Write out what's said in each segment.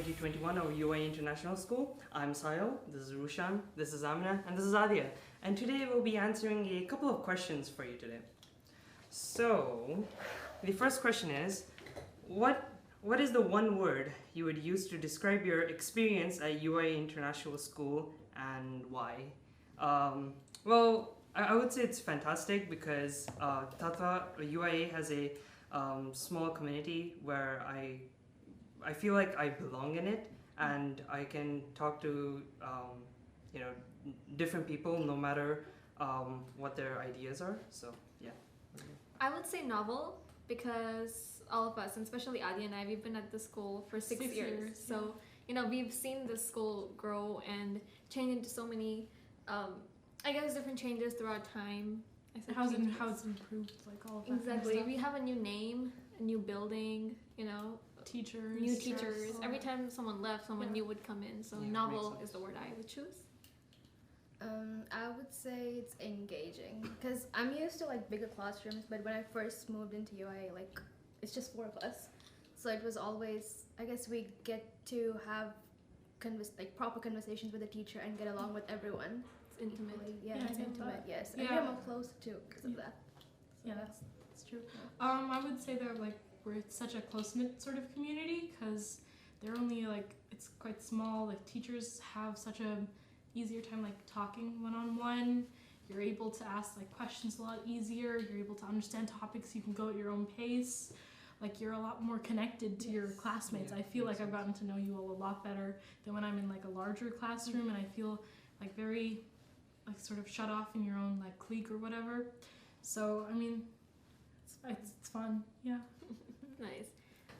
2021 of UIA International School. I'm Sahil, this is Rushan, this is Amina, and this is Adia. And today we'll be answering a couple of questions for you today. So, the first question is, what is the one word you would use to describe your experience at UIA International School and why? Well, I would say it's fantastic because Tata UIA has a small community where I feel like I belong in it, and I can talk to different people no matter what their ideas are. So yeah. I would say novel because all of us, and especially Adi and I, we've been at the school for six years. So we've seen the school grow and change into so many, different changes throughout time. How it's improved, like all of that. Exactly. We have a new name, a new building, teachers. New teachers. Every time someone left, someone new would come in. So novel is the word I would choose. I would say it's engaging because I'm used to like bigger classrooms, but when I first moved into UIA, like it's just 4 of us, so it was always, I guess, we get to have proper conversations with the teacher and get along with everyone. It's intimate. It's intimate. Yes, and we're more close too because of that. So That's true. I would say we're such a close-knit sort of community because they're only it's quite small. Like teachers have such a easier time talking one-on-one. You're able to ask questions a lot easier. You're able to understand topics. You can go at your own pace. You're a lot more connected to your classmates. I feel like I've gotten to know you all a lot better than when I'm in a larger classroom, and I feel very sort of shut off in your own clique or whatever. So I mean, it's fun. Yeah. Nice.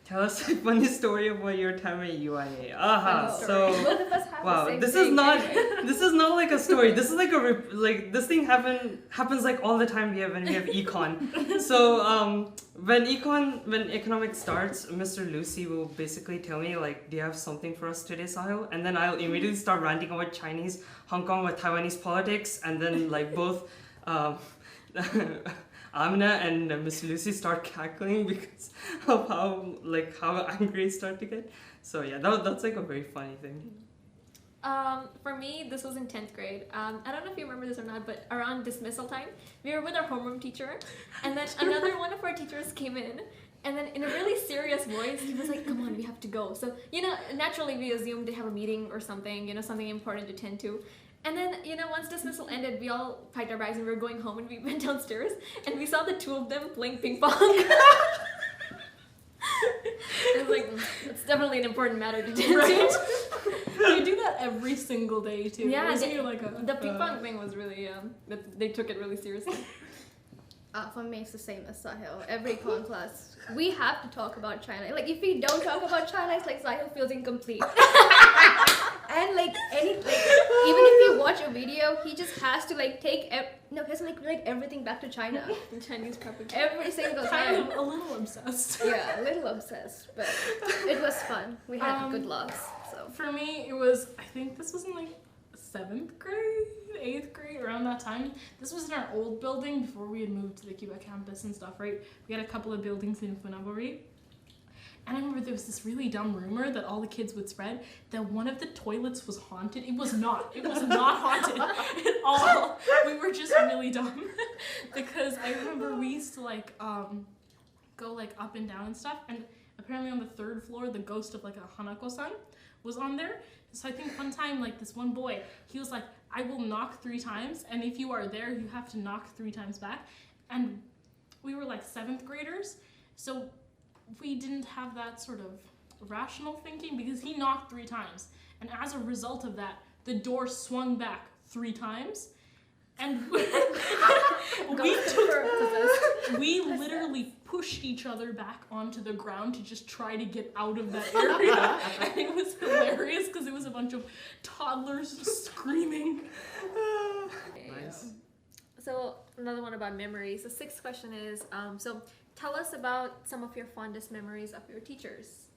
Tell us a funny story about your time at UIA. So both of us have the same this thing. is not like a story. This is this thing happens all the time when we have econ. So when economics starts, Mr. Lucy will basically tell me do you have something for us today, Sahil? And then I'll immediately start ranting about Chinese, Hong Kong with Taiwanese politics, and then both Amina and Miss Lucy start cackling because of how angry I start to get. So yeah, that's a very funny thing. For me, this was in 10th grade. I don't know if you remember this or not, but around dismissal time, we were with our homeroom teacher, and then another one of our teachers came in, and then in a really serious voice, he was like, "Come on, we have to go." So naturally we assumed they have a meeting or something, something important to tend to. And then, once dismissal ended, we all packed our bags and we were going home, and we went downstairs and we saw the 2 of them playing ping pong. It was it's definitely an important matter to tend to. You do that every single day too. Yeah, the ping pong thing was really, they took it really seriously. For me, it's the same as Sahil. Every con class, we have to talk about China. If we don't talk about China, it's Sahil feels incomplete. And even if you watch a video, he just has to he has to relate everything back to China. Chinese propaganda. Every single time. A little obsessed. Yeah, a little obsessed, but it was fun. We had good laughs. So for me, it was, I think this was in 7th grade, 8th grade, around that time. This was in our old building before we had moved to the Cuba campus and stuff, right? We had a couple of buildings in Funaburi. And I remember there was this really dumb rumor that all the kids would spread that one of the toilets was haunted. It was not. It was not haunted at all. We were just really dumb. Because I remember we used to go up and down and stuff. And apparently on the 3rd floor, the ghost of a Hanako-san was on there. So I think one time, this one boy, he was like, "I will knock 3 times. And if you are there, you have to knock 3 times back." And we were 7th graders. So we didn't have that sort of rational thinking because he knocked 3 times. And as a result of that, the door swung back 3 times. And we literally pushed each other back onto the ground to just try to get out of that area. And it was hilarious because it was a bunch of toddlers screaming. Nice. So another one about memories. The 6th question is, tell us about some of your fondest memories of your teachers.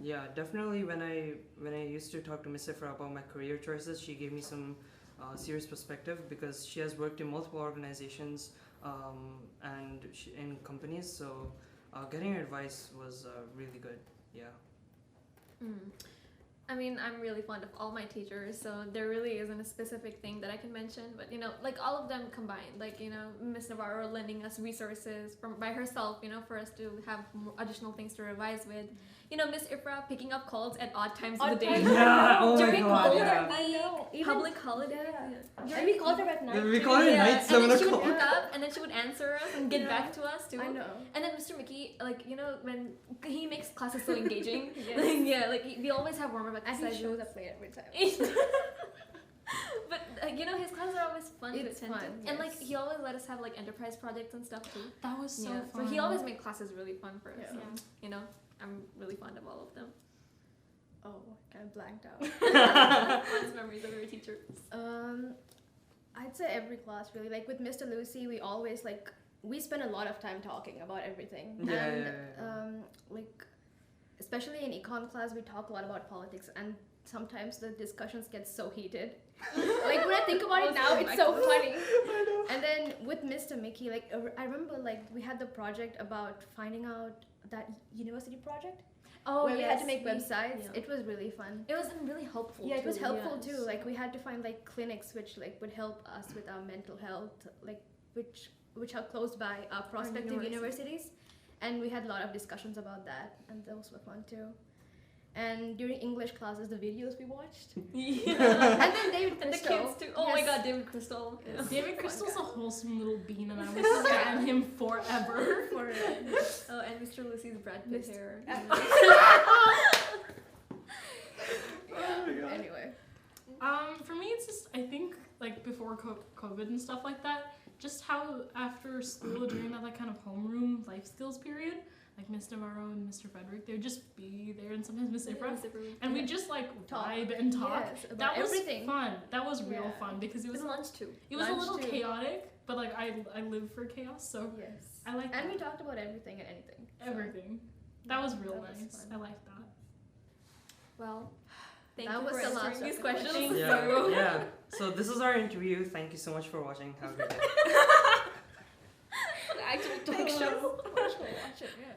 Yeah, definitely when I used to talk to Miss Ifra about my career choices, she gave me some serious perspective because she has worked in multiple organizations and in companies, so getting her advice was really good. Yeah. I mean, I'm really fond of all my teachers, so there really isn't a specific thing that I can mention. But like all of them combined, like Miss Navarro lending us resources from by herself, for us to have additional things to revise with. Miss Ifra picking up calls at odd times of the day. Yeah, oh my During god, Golden yeah. I know. Week, public holiday. Yeah. And we called her at night. We too. called her at night, and 7 then she would o'clock. pick up, and then she would answer us and get back to us too. I know. And then Mr. Mickey, like when he makes classes so engaging, Yes. we always have warm-up And he exercises. shows up late every time. But his classes are always fun to It's attend fun, to, and yes. he always let us have like enterprise projects and stuff too. That was so So fun. he always made classes really fun for us. Yeah. Yeah. I'm really fond of all of them. Oh, kind of blanked out. Fondest memories of your teachers. I'd say every class really. Like with Mr. Lucy, we always we spend a lot of time talking about everything. Yeah, And yeah. especially in econ class, we talk a lot about politics, and sometimes the discussions get so heated. Like when I think about it now, it's so funny. And then with Mr. Mickey, I remember we had the project about finding out that university project. Oh, where we had to yes, make websites. yeah. It was really fun. It was really helpful. Yeah, it was too, helpful yes. too. We had to find clinics which would help us with our mental health, which are close by our prospective universities. And we had a lot of discussions about that, and those were fun too. And during English classes, the videos we watched. Yeah. And then David And the Crystal. kids too. Oh my Yes. God, David Crystal. Yes. David Crystal's a wholesome little bean, and I will stand him forever. Oh, and Mr. Lucy's Brad Pitt Mr. hair. Oh my god. Anyway. For me, it's just I think before COVID and stuff like that, just how after school during that kind of homeroom life skills period, Miss Navarro and Mr. Frederick, they would just be there, and sometimes Miss Ifra, and we just Talk. vibe and talk. Yes, about That was everything. fun. That was real Yeah. fun because it was lunch too. it was a Lunch little too. chaotic, but I live for chaos, so Yes. I like And that. we talked about everything and anything. So, Everything. That was real that was nice. fun. I like that. Well, thank That you was for the answering last of these the questions. questions. Yeah, yeah. So this is our interview. Thank you so much for watching. Have a good day. The actual talk show. Watch it, yeah.